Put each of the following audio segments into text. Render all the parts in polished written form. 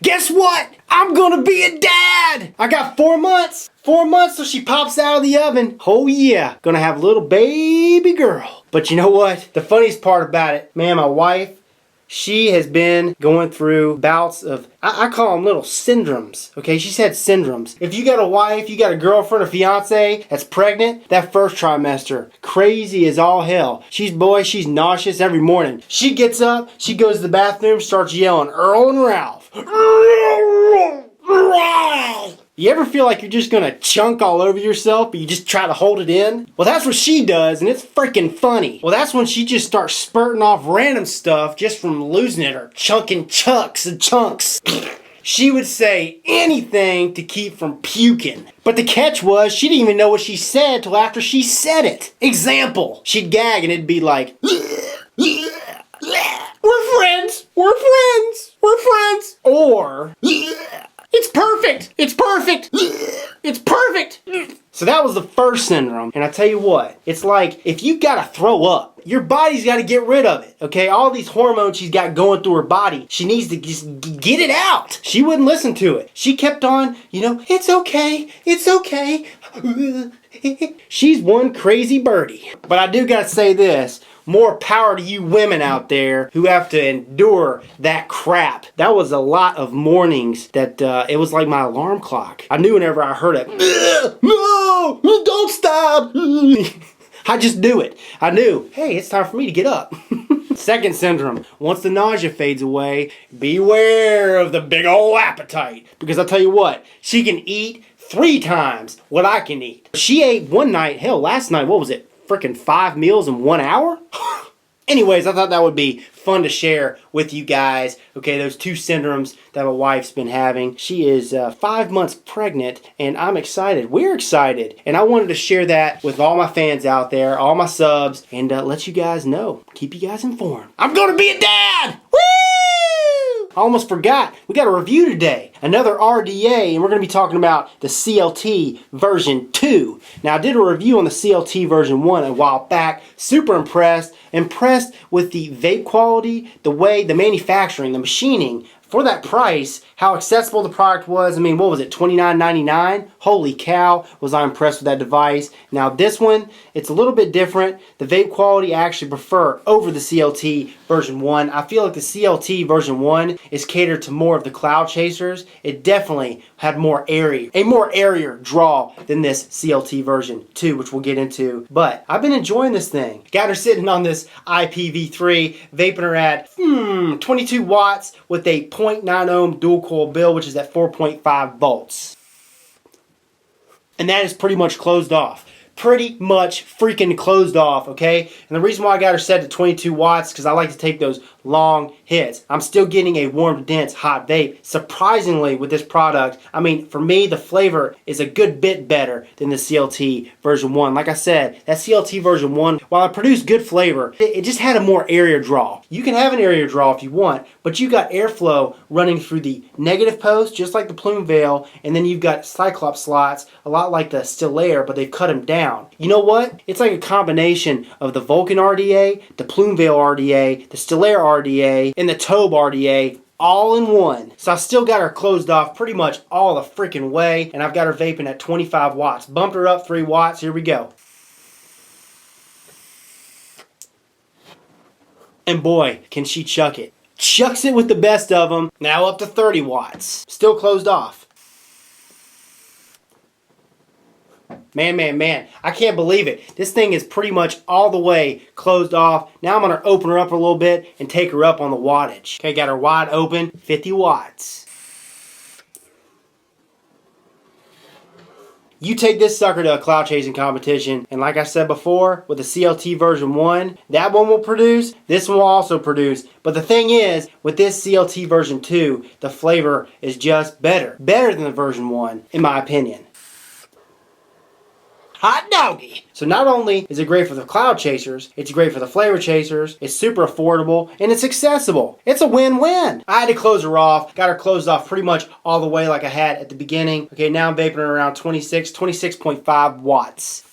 Guess what? I'm gonna be a dad! I got 4 months. 4 months till she pops out of the oven. Oh yeah, gonna have a little baby girl. But you know what? The funniest part about it, man, my wife, she has been going through bouts of, I call them little syndromes, okay? She's had syndromes. If you got a wife, you got a girlfriend, a fiance that's pregnant, that first trimester, crazy as all hell. She's nauseous every morning. She gets up, she goes to the bathroom, starts yelling, Earl and Ralph. You ever feel like you're just gonna chunk all over yourself, but you just try to hold it in? Well, that's what she does, and it's freaking funny. Well, that's when she just starts spurting off random stuff just from losing it or chunking chunks and chunks. She would say anything to keep from puking. But the catch was, she didn't even know what she said till after she said it. Example, she'd gag and it'd be like, we're friends, we're friends, we're friends. Or, it's perfect, it's perfect, it's perfect. So that was the first syndrome. And I tell you what, it's like if you gotta throw up, your body's gotta get rid of it, okay? All these hormones she's got going through her body, she needs to just get it out. She wouldn't listen to it. She kept on, it's okay, it's okay. She's one crazy birdie. But I do gotta say this, more power to you women out there who have to endure that crap. That was a lot of mornings that it was like my alarm clock. I knew whenever I heard it, no, don't stop. I just do it. I knew, hey, it's time for me to get up. Second syndrome, once the nausea fades away, beware of the big old appetite. Because I'll tell you what, she can eat 3 times what I can eat. She ate one night, hell, last night, what was it? Freaking 5 meals in 1 hour? Anyways, I thought that would be fun to share with you guys. Okay, those 2 syndromes that my wife's been having. She is 5 months pregnant, and I'm excited. We're excited. And I wanted to share that with all my fans out there, all my subs, and let you guys know. Keep you guys informed. I'm gonna be a dad! Woo! I almost forgot. We got a review today. Another RDA, and we're going to be talking about the CLT version 2. Now, I did a review on the CLT version 1 a while back. Super impressed. Impressed with the vape quality, the way, the manufacturing, the machining. For that price, how accessible the product was. I mean, what was it, $29.99? Holy cow, was I impressed with that device. Now this one, it's a little bit different. The vape quality I actually prefer over the CLT version 1. I feel like the CLT version 1 is catered to more of the cloud chasers. It definitely had a more airier draw than this CLT version 2, which we'll get into. But I've been enjoying this thing. Got her sitting on this IPv3, vaping her at 22 watts with a 0.9 ohm dual coil bill, which is at 4.5 volts. And that is pretty much closed off. Pretty much freaking closed off, okay? And the reason why I got her set to 22 watts because I like to take those long hits. I'm still getting a warm, dense, hot vape. Surprisingly, with this product, I mean, for me, the flavor is a good bit better than the CLT version 1. Like I said, that CLT version 1, while it produced good flavor, it just had a more airier draw. You can have an airier draw if you want, but you got airflow running through the negative post, just like the Plume Veil, and then you've got Cyclops slots, a lot like the Stillaire, but they've cut them down. You know what? It's like a combination of the Vulcan RDA, the Plume Veil RDA, the Stillaire RDA, and the Tobe RDA all in one. So I still got her closed off pretty much all the freaking way, and I've got her vaping at 25 watts. Bumped her up 3 watts. Here we go. And boy, can she chuck it. Chucks it with the best of them. Now up to 30 watts. Still closed off. Man, I can't believe it. This thing is pretty much all the way closed off. Now I'm going to open her up a little bit and take her up on the wattage. Okay, got her wide open, 50 watts. You take this sucker to a cloud chasing competition, and like I said before, with the CLT version 1, that one will produce, this one will also produce. But the thing is, with this CLT version 2, the flavor is just better. Better than the version 1, in my opinion. Hot doggy! So not only is it great for the cloud chasers, it's great for the flavor chasers, it's super affordable, and it's accessible. It's a win-win. I had to close her off, got her closed off pretty much all the way like I had at the beginning. Okay, now I'm vaping her around 26.5 watts.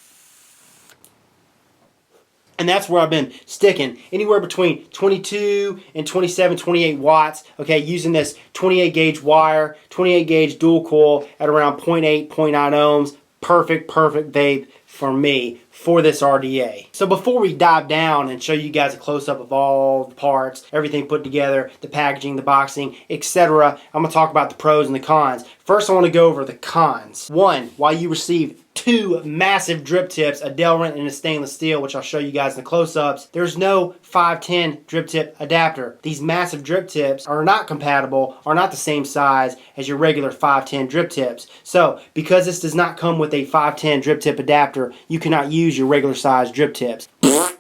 And that's where I've been sticking, anywhere between 22 and 27, 28 watts, okay, using this 28 gauge wire, 28 gauge dual coil at around 0.8, 0.9 ohms. Perfect vape for me for this RDA. So before we dive down and show you guys a close-up of all the parts, everything put together, the packaging, the boxing, etc., I'm going to talk about the pros and the cons. First, I want to go over the cons. One, while you receive two massive drip tips, a Delrin and a stainless steel, which I'll show you guys in the close-ups, there's no 510 drip tip adapter. These massive drip tips are not compatible, are not the same size as your regular 510 drip tips. So because this does not come with a 510 drip tip adapter, you cannot use your regular size drip tips.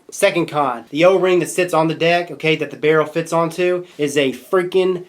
Second con, the O-ring that sits on the deck, okay, that the barrel fits onto, is a freaking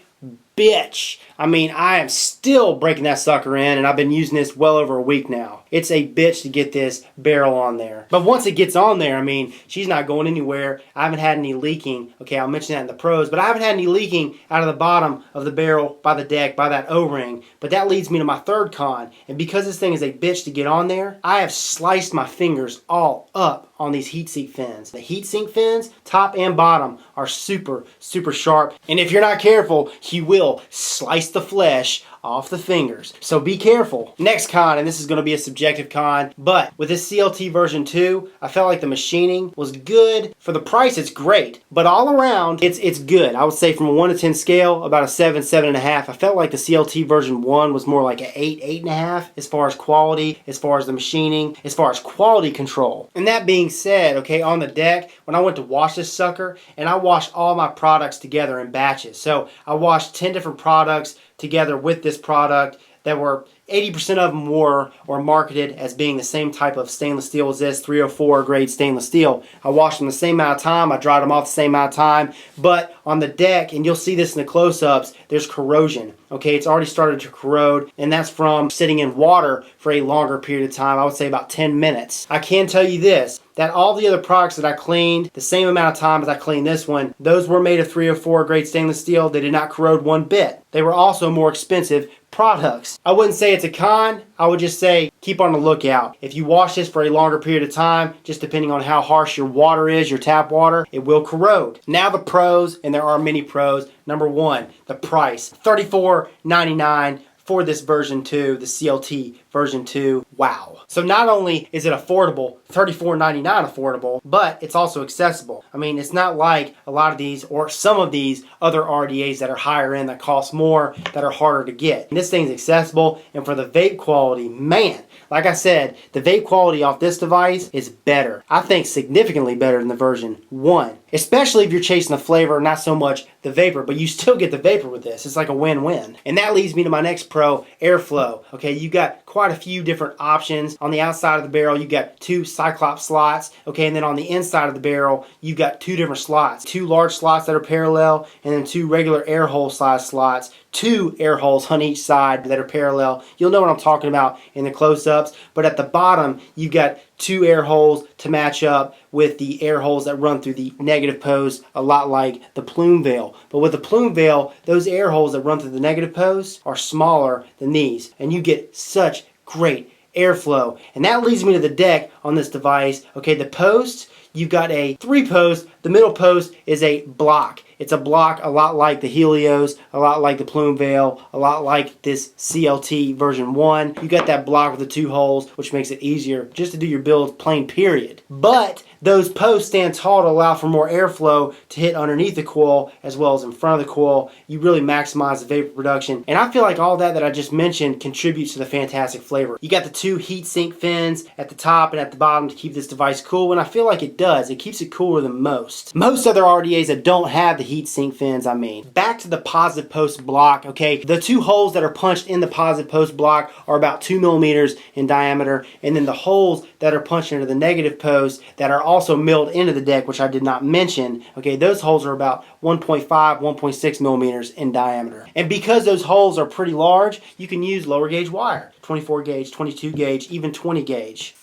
bitch. I mean, I am still breaking that sucker in, and I've been using this well over a week now. It's a bitch to get this barrel on there. But once it gets on there, I mean, she's not going anywhere. I haven't had any leaking. Okay, I'll mention that in the pros, but I haven't had any leaking out of the bottom of the barrel by the deck, by that O-ring. But that leads me to my third con. And because this thing is a bitch to get on there, I have sliced my fingers all up on these heatsink fins. The heatsink fins, top and bottom, are super sharp. And if you're not careful, you will slice the flesh off the fingers. So be careful. Next con, and this is going to be a subjective con, but with this CLT version 2, I felt like the machining was good. For the price, it's great. But all around, it's good. I would say from a 1 to 10 scale, about a 7, 7.5. I felt like the CLT version 1 was more like an 8, 8.5 as far as quality, as far as the machining, as far as quality control. And that being said, okay, on the deck, when I went to wash this sucker, and I washed all my products together in batches. So I washed 10 different products together with this product that were 80% of them were or marketed as being the same type of stainless steel as this 304 grade stainless steel. I washed them the same amount of time, I dried them off the same amount of time, but on the deck, and you'll see this in the close-ups, there's corrosion. Okay, it's already started to corrode, and that's from sitting in water for a longer period of time. I would say about 10 minutes. I can tell you this, that all the other products that I cleaned the same amount of time as I cleaned this one, those were made of 304 grade stainless steel. They did not corrode one bit. They were also more expensive products. I wouldn't say it's a con, I would just say keep on the lookout. If you wash this for a longer period of time, just depending on how harsh your water is, your tap water, it will corrode. Now the pros, and there are many pros. Number one, the price. $34.99 for this version 2, the CLT version 2. Wow. So not only is it affordable, $34.99 affordable, but it's also accessible. I mean, it's not like a lot of these or some of these other RDAs that are higher end, that cost more, that are harder to get. And this thing's accessible, and for the vape quality, man, like I said, the vape quality off this device is better. I think significantly better than the version 1. Especially if you're chasing the flavor, not so much the vapor, but you still get the vapor with this. It's like a win-win. And that leads me to my next pro, airflow. Okay, you got quite a few different options. On the outside of the barrel, you got 2 Cyclops slots. Okay, and then on the inside of the barrel, you got 2 different slots. 2 large slots that are parallel, and then 2 regular air hole size slots. 2 air holes on each side that are parallel. You'll know what I'm talking about in the close-ups. But at the bottom, you've got 2 air holes to match up with the air holes that run through the negative pose, a lot like the plume veil. But with the plume veil, those air holes that run through the negative pose are smaller than these, and you get such great airflow. And that leads me to the deck on this device. Okay, the post, you've got a 3-post. The middle post is a block. It's a block a lot like the Helios, a lot like the Plume Veil, a lot like this CLT version 1. You got that block with the 2 holes, which makes it easier just to do your build plain period. But those posts stand tall to allow for more airflow to hit underneath the coil as well as in front of the coil. You really maximize the vapor production. And I feel like all that I just mentioned contributes to the fantastic flavor. You got the 2 heat sink fins at the top and at the bottom to keep this device cool, and I feel like it does. It keeps it cooler than most. Most other RDAs that don't have the heat sink fins, I mean. Back to the positive post block, okay? The 2 holes that are punched in the positive post block are about 2 millimeters in diameter, and then the holes that are punched into the negative post that are also milled into the deck, which I did not mention, okay, those holes are about 1.5, 1.6 millimeters in diameter. And because those holes are pretty large, you can use lower gauge wire, 24 gauge, 22 gauge, even 20 gauge.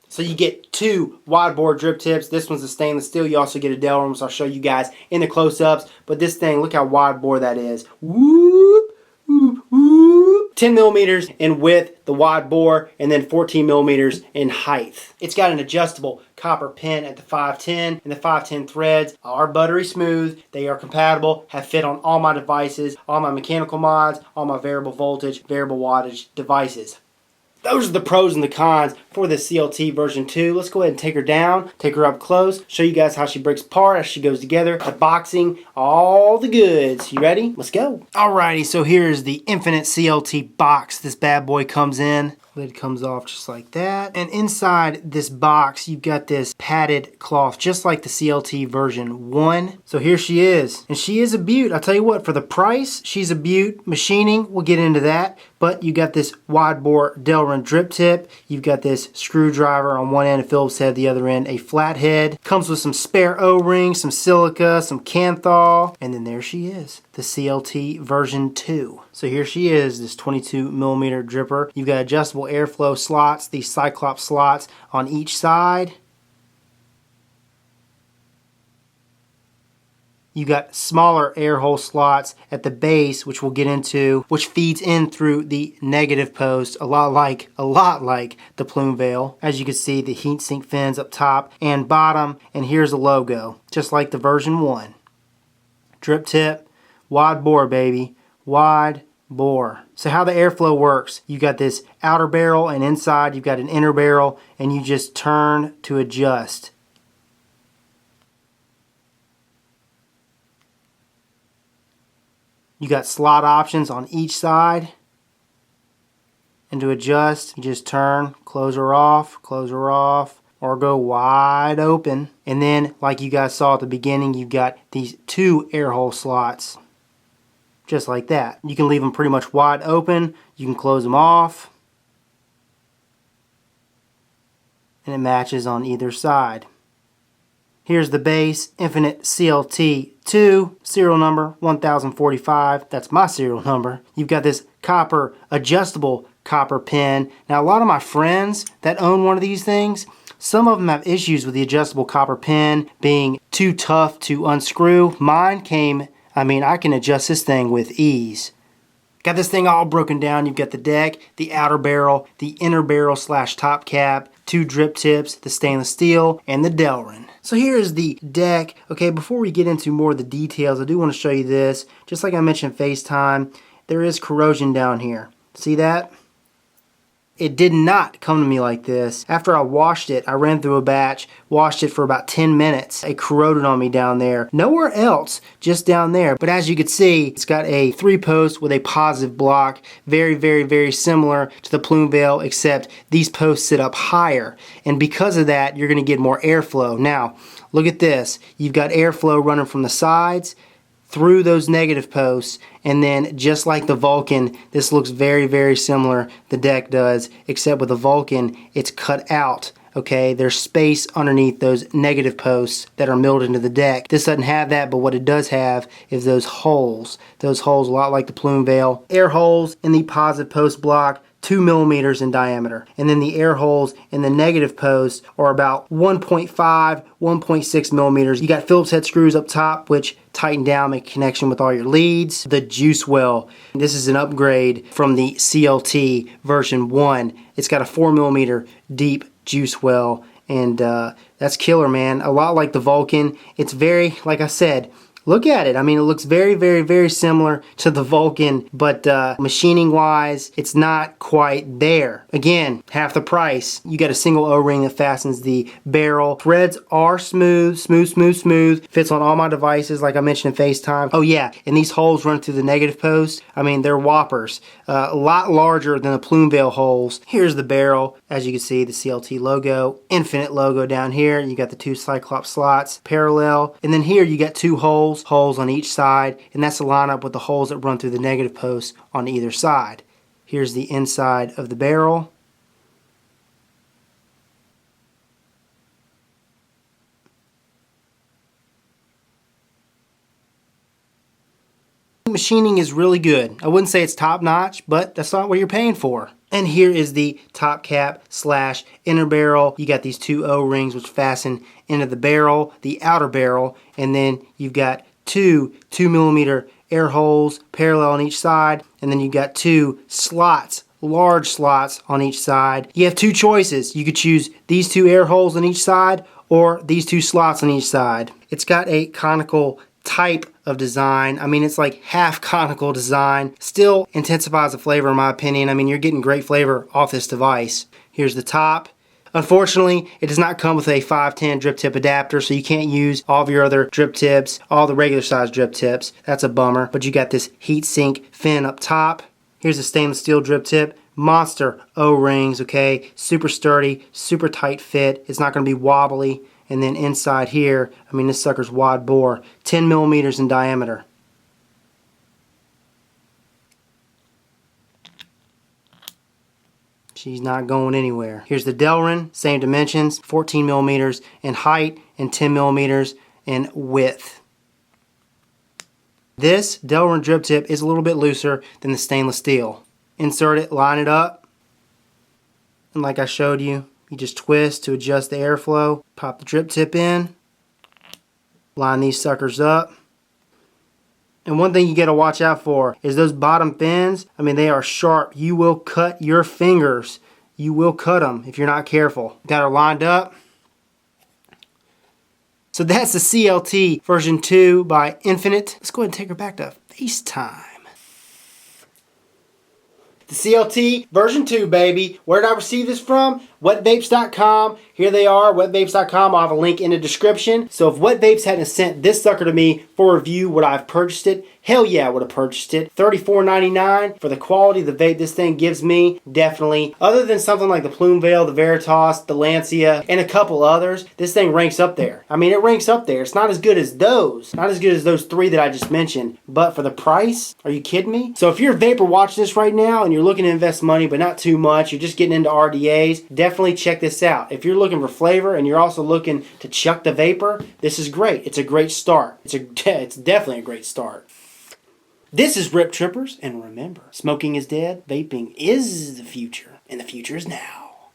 So you get 2 wide bore drip tips. This one's a stainless steel. You also get a Delrin, so I'll show you guys in the close-ups. But this thing, look how wide bore that is. Whoop, whoop, whoop. 10 millimeters in width, the wide bore, and then 14 millimeters in height. It's got an adjustable copper pin at the 510, and the 510 threads are buttery smooth. They are compatible, have fit on all my devices, all my mechanical mods, all my variable voltage, variable wattage devices. Those are the pros and the cons for the CLT version 2. Let's go ahead and take her down, take her up close, show you guys how she breaks apart, how she goes together, the boxing, all the goods. You ready? Let's go. Alrighty, so here's the Infinite CLT box. This bad boy comes in. Lid comes off just like that. And inside this box, you've got this padded cloth, just like the CLT version 1. So here she is. And she is a beaut. I'll tell you what, for the price, she's a beaut. Machining, we'll get into that. But you got this wide bore Delrin drip tip. You've got this screwdriver on one end, a Phillips head, the other end, a flathead. Comes with some spare O-rings, some silica, some Kanthal. And then there she is, the CLT version 2. So here she is, this 22 millimeter dripper. You've got adjustable airflow slots, these Cyclops slots on each side. You got smaller air hole slots at the base, which we'll get into, which feeds in through the negative post, a lot like the plume veil. As you can see, the heatsink fins up top and bottom, and here's the logo, just like the version 1. Drip tip, wide bore, baby, wide bore. So how the airflow works, you got this outer barrel, and inside you've got an inner barrel, and you just turn to adjust. You got slot options on each side. And to adjust, you just turn, close her off, or go wide open. And then, like you guys saw at the beginning, you've got these 2 air hole slots. Just like that. You can leave them pretty much wide open. You can close them off. And it matches on either side. Here's the base, Infinite CLT 2, serial number 1045. That's my serial number. You've got this copper, adjustable copper pin. Now, a lot of my friends that own one of these things, some of them have issues with the adjustable copper pin being too tough to unscrew. Mine came, I can adjust this thing with ease. Got this thing all broken down. You've got the deck, the outer barrel, the inner barrel / top cap, 2 drip tips, the stainless steel, and the Delrin. So here's the deck. Okay, before we get into more of the details, I do want to show you this. Just like I mentioned FaceTime, there is corrosion down here. See that? It did not come to me like this. After I washed it, I ran through a batch, washed it for about 10 minutes. It corroded on me down there. Nowhere else, just down there. But as you can see, it's got a 3-post with a positive block. Very, very, very similar to the plume veil, except these posts sit up higher. And because of that, you're going to get more airflow. Now, look at this. You've got airflow running from the sides through those negative posts, and then just like the Vulcan, this looks very, very similar, the deck does, except with the Vulcan, it's cut out. Okay, there's space underneath those negative posts that are milled into the deck. This doesn't have that, but what it does have is those holes. Those holes, a lot like the plume veil. Air holes in the positive post block, 2 millimeters in diameter. And then the air holes in the negative post are about 1.5, 1.6 millimeters. You got Phillips head screws up top, which tighten down, make a connection with all your leads. The juice well, this is an upgrade from the CLT version 1. It's got a 4 millimeter deep juice well, and that's killer, man. A lot like the Vulcan. It's very, like I said, look at it. It looks very, very, very similar to the Vulcan, but machining wise, it's not quite there. Again, half the price. You got a single O-ring that fastens the barrel. Threads are smooth. Fits on all my devices, like I mentioned in FaceTime. Oh yeah, and these holes run through the negative post. They're whoppers. A lot larger than the plume veil holes. Here's the barrel. As you can see, the CLT logo, Infinite logo down here. You got the 2 Cyclops slots parallel, and then here you got 2 holes on each side, and that's to line up with the holes that run through the negative posts on either side. Here's the inside of the barrel. Machining is really good. I wouldn't say it's top notch, but that's not what you're paying for. And here is the top cap / inner barrel. You got these 2 O-rings which fasten into the barrel, the outer barrel, and then you've got 2 2 millimeter air holes parallel on each side, and then you got 2 slots, large slots on each side. You have 2 choices. You could choose these 2 air holes on each side or these 2 slots on each side. It's got a conical type of design. I mean, it's like half conical design. Still intensifies the flavor in my opinion. I mean, you're getting great flavor off this device. Here's the top. Unfortunately, it does not come with a 510 drip tip adapter, so you can't use all of your other drip tips, all the regular size drip tips. That's a bummer, but you got this heat sink fin up top. Here's a stainless steel drip tip. Monster O-rings, okay? Super sturdy, super tight fit. It's not going to be wobbly. And then inside here, I mean, this sucker's wad bore, 10 millimeters in diameter. She's not going anywhere. Here's the Delrin, same dimensions, 14 millimeters in height and 10 millimeters in width. This Delrin drip tip is a little bit looser than the stainless steel. Insert it, line it up, and like I showed you, you just twist to adjust the airflow, pop the drip tip in, line these suckers up. And one thing you got to watch out for is those bottom fins. I mean, they are sharp. You will cut your fingers. You will cut them if you're not careful. Got her lined up. So that's the CLT version 2 by Infinite. Let's go ahead and take her back to FaceTime. The CLT version 2, baby. Where did I receive this from? Wetvapes.com. Here they are, wetvapes.com. I'll have a link in the description. So if Wet Vapes hadn't sent this sucker to me for review, would I have purchased it? Hell yeah, I would have purchased it. $34.99 for the quality of the vape this thing gives me, definitely. Other than something like the Plume Veil, the Veritas, the Lancia, and a couple others, this thing ranks up there. I mean, it ranks up there. It's not as good as those. Not as good as those 3 that I just mentioned. But for the price, are you kidding me? So if you're a vapor watching this right now and you're looking to invest money, but not too much, you're just getting into RDAs, definitely check this out. If you're looking for flavor and you're also looking to chuck the vapor, this is great. It's a great start. It's definitely a great start. This is Rip Trippers, and remember, smoking is dead, vaping is the future, and the future is now.